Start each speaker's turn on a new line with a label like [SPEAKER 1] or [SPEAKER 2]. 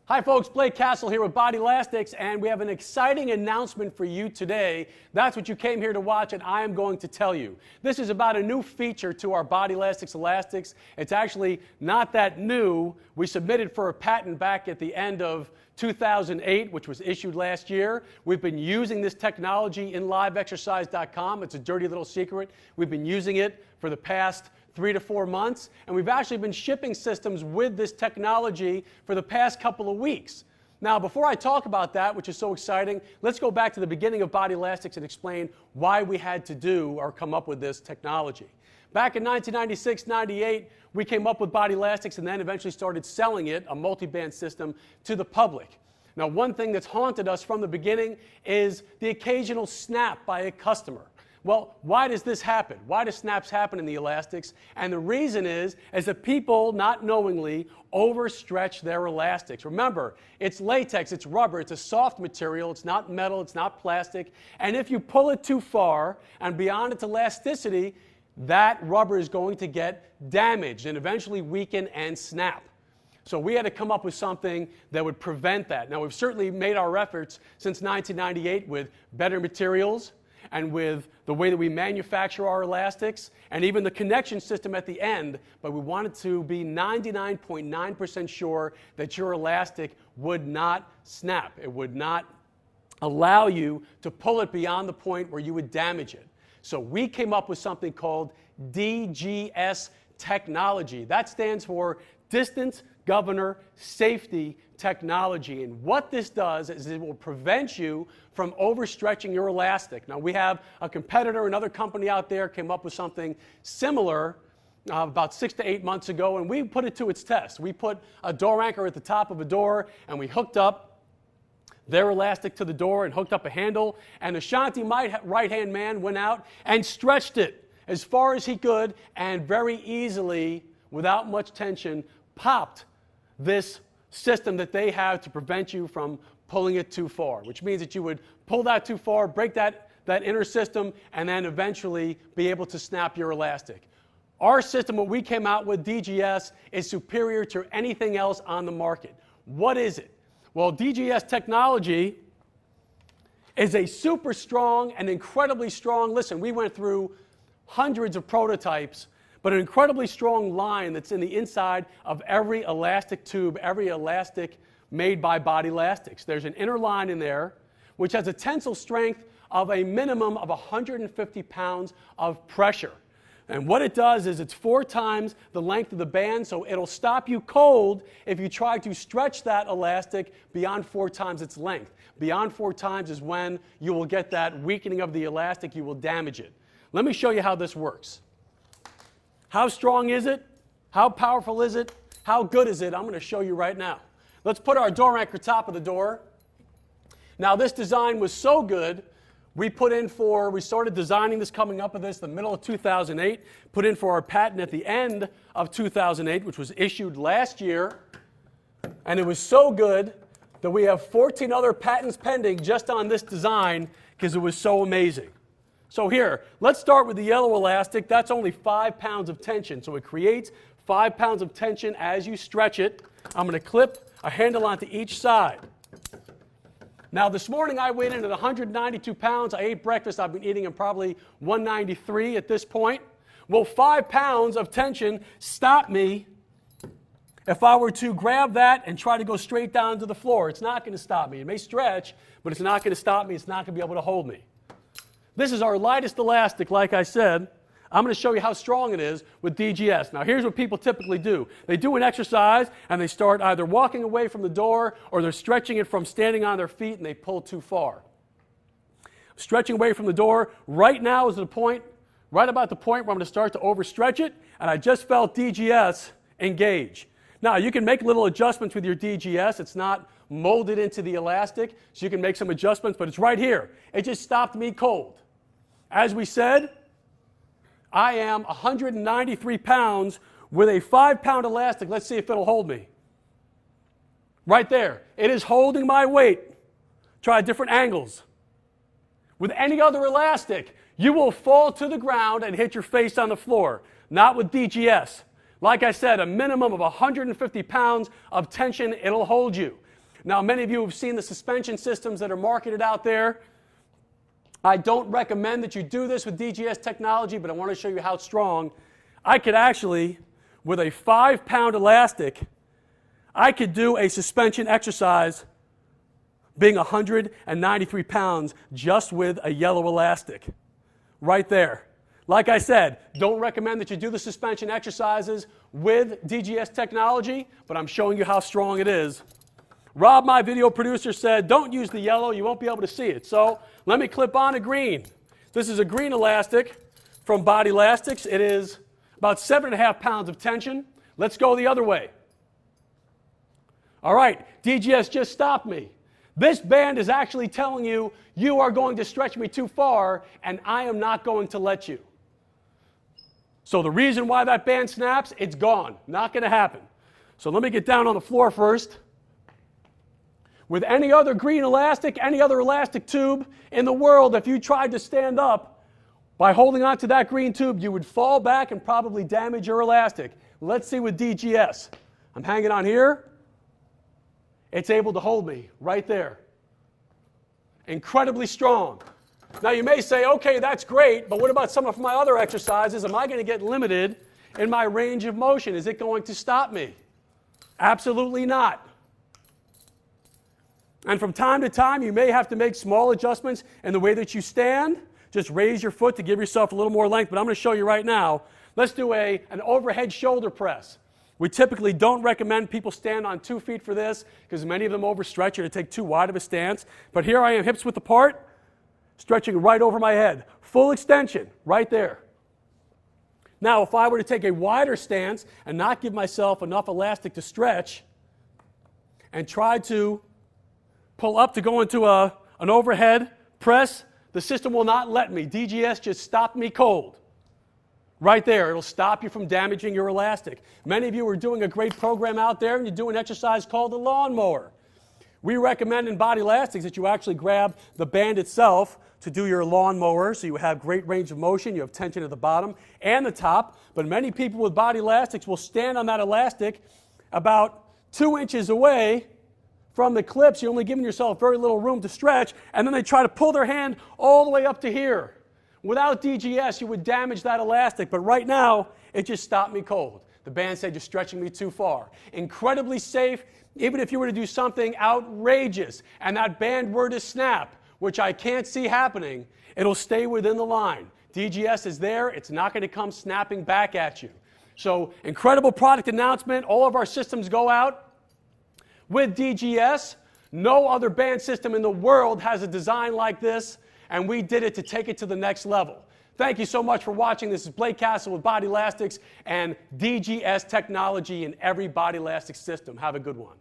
[SPEAKER 1] Hi folks, Blake Castle here with Bodylastics, and we have an exciting announcement for you today. That's what you came here to watch, and I am going to tell you. This is about a new feature to our Bodylastics elastics. It's actually not that new. We submitted for a patent back at the end of 2008, which was issued last year. We've been using this technology in liveexercise.com. It's a dirty little secret. We've been using it for the past 3 to 4 months, and we've actually been shipping systems with this technology for the past couple of weeks. Now, before I talk about that, which is so exciting, let's go back to the beginning of Bodylastics and explain why we had to do or come up with this technology. Back in 1996-98, we came up with Bodylastics and then eventually started selling it, a multi-band system, to the public. Now, one thing that's haunted us from the beginning is the occasional snap by a customer. Well, why does this happen? Why do snaps happen in the elastics? And the reason is that people, not knowingly, overstretch their elastics. Remember, it's latex, it's rubber, it's a soft material, it's not metal, it's not plastic. And if you pull it too far and beyond its elasticity, that rubber is going to get damaged and eventually weaken and snap. So we had to come up with something that would prevent that. Now, we've certainly made our efforts since 1998 with better materials, and with the way that we manufacture our elastics, and even the connection system at the end, but we wanted to be 99.9% sure that your elastic would not snap. It would not allow you to pull it beyond the point where you would damage it. So we came up with something called DGS technology. That stands for Distance Governor Safety Technology. And what this does is it will prevent you from overstretching your elastic. Now, we have a competitor, another company out there came up with something similar about 6 to 8 months ago, and we put it to its test. We put a door anchor at the top of a door, and we hooked up their elastic to the door and hooked up a handle, and Ashanti, my right-hand man, went out and stretched it as far as he could, and very easily, without much tension, popped this system that they have to prevent you from pulling it too far, which means that you would pull that too far, break that inner system, and then eventually be able to snap your elastic. Our system, what we came out with, DGS, is superior to anything else on the market. What is it? Well, DGS technology is a super strong and incredibly strong, listen, we went through hundreds of prototypes, but an incredibly strong line that's in the inside of every elastic tube, every elastic made by Bodylastics. There's an inner line in there which has a tensile strength of a minimum of 150 pounds of pressure. And what it does is it's 4 times the length of the band, so it'll stop you cold if you try to stretch that elastic beyond 4 times its length. Beyond 4 times is when you will get that weakening of the elastic, you will damage it. Let me show you how this works. How strong is it? How powerful is it? How good is it? I'm going to show you right now. Let's put our door anchor top of the door. Now, this design was so good, we started designing this, coming up with this the middle of 2008, put in for our patent at the end of 2008, which was issued last year. And it was so good that we have 14 other patents pending just on this design because it was so amazing. So here, let's start with the yellow elastic. That's only 5 pounds of tension. So it creates 5 pounds of tension as you stretch it. I'm going to clip a handle onto each side. Now, this morning I weighed in at 192 pounds. I ate breakfast. I've been eating at probably 193 at this point. Will 5 pounds of tension stop me if I were to grab that and try to go straight down to the floor? It's not going to stop me. It may stretch, but it's not going to stop me. It's not going to be able to hold me. This is our lightest elastic, like I said. I'm going to show you how strong it is with DGS. Now, here's what people typically do. They do an exercise, and they start either walking away from the door, or they're stretching it from standing on their feet, and they pull too far. Stretching away from the door. Right now is the point, right about the point where I'm going to start to overstretch it, and I just felt DGS engage. Now, you can make little adjustments with your DGS. It's not molded into the elastic, so you can make some adjustments, but it's right here. It just stopped me cold. As we said, I am 193 pounds with a 5-pound elastic. Let's see if it'll hold me. Right there. It is holding my weight. Try different angles. With any other elastic, you will fall to the ground and hit your face on the floor. Not with DGS. Like I said, a minimum of 150 pounds of tension, it'll hold you. Now, many of you have seen the suspension systems that are marketed out there. I don't recommend that you do this with DGS technology, but I want to show you how strong. I could actually, with a 5-pound elastic, I could do a suspension exercise being 193 pounds just with a yellow elastic. Right there. Like I said, don't recommend that you do the suspension exercises with DGS technology, but I'm showing you how strong it is. Rob, my video producer, said, don't use the yellow, you won't be able to see it. So let me clip on a green. This is a green elastic from Bodylastics. It is about 7.5 pounds of tension. Let's go the other way. All right, DGS just stopped me. This band is actually telling you, you are going to stretch me too far, and I am not going to let you. So the reason why that band snaps, it's gone. Not going to happen. So let me get down on the floor first. With any other green elastic, any other elastic tube in the world, if you tried to stand up by holding onto that green tube, you would fall back and probably damage your elastic. Let's see with DGS. I'm hanging on here. It's able to hold me right there. Incredibly strong. Now you may say, okay, that's great, but what about some of my other exercises? Am I going to get limited in my range of motion? Is it going to stop me? Absolutely not. And from time to time, you may have to make small adjustments in the way that you stand. Just raise your foot to give yourself a little more length, but I'm going to show you right now. Let's do an overhead shoulder press. We typically don't recommend people stand on 2 feet for this because many of them overstretch you to take too wide of a stance. But here I am, hips width apart, stretching right over my head. Full extension, right there. Now, if I were to take a wider stance and not give myself enough elastic to stretch and try to pull up to go into an overhead press, the system will not let me. DGS just stopped me cold. Right there, it'll stop you from damaging your elastic. Many of you are doing a great program out there and you do an exercise called the lawnmower. We recommend in Bodylastics that you actually grab the band itself to do your lawnmower so you have great range of motion, you have tension at the bottom and the top, but many people with Bodylastics will stand on that elastic about 2 inches away from the clips. You're only giving yourself very little room to stretch, and then they try to pull their hand all the way up to here. Without DGS, you would damage that elastic, but right now, it just stopped me cold. The band said you're stretching me too far. Incredibly safe, even if you were to do something outrageous, and that band were to snap, which I can't see happening, it'll stay within the line. DGS is there, it's not going to come snapping back at you. So, incredible product announcement. All of our systems go out with DGS. No other band system in the world has a design like this, and we did it to take it to the next level. Thank you so much for watching. This is Blake Castle with Bodylastics and DGS technology in every Bodylastics system. Have a good one.